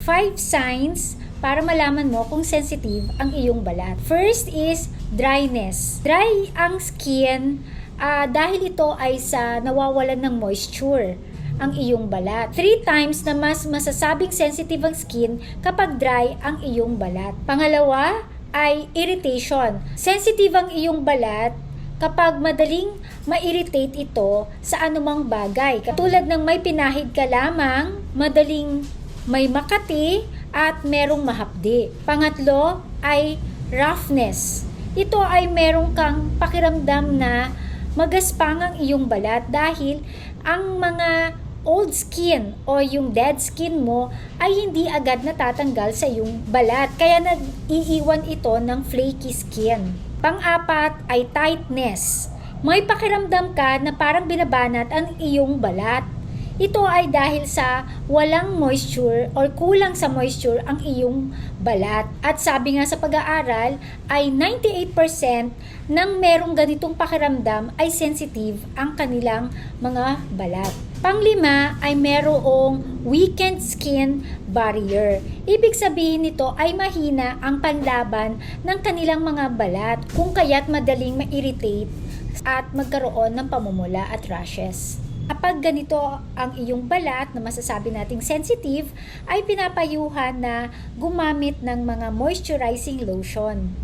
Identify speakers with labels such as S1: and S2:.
S1: 5 signs para malaman mo kung sensitive ang iyong balat. First is dryness. Dry ang skin dahil ito ay sa nawawalan ng moisture ang iyong balat. 3 times na mas masasabing sensitive ang skin kapag dry ang iyong balat. Pangalawa ay irritation. Sensitive ang iyong balat kapag madaling ma-irritate ito sa anumang bagay. Katulad ng may pinahid ka lamang, madaling may makati at merong mahapdi. Pangatlo ay roughness. Ito ay merong kang pakiramdam na magaspang ang iyong balat dahil ang mga old skin o yung dead skin mo ay hindi agad natatanggal sa iyong balat. Kaya nag-iiwan ito ng flaky skin. Pang-apat ay tightness. May pakiramdam ka na parang binabanat ang iyong balat. Ito ay dahil sa walang moisture or kulang sa moisture ang iyong balat. At sabi nga sa pag-aaral ay 98% ng merong ganitong pakiramdam ay sensitive ang kanilang mga balat. Panglima ay merong weakened skin barrier. Ibig sabihin nito ay mahina ang panlaban ng kanilang mga balat kung kaya't madaling ma-irritate at magkaroon ng pamumula at rashes. Kapag ganito ang iyong balat na masasabi nating sensitive, ay pinapayuhan na gumamit ng mga moisturizing lotion.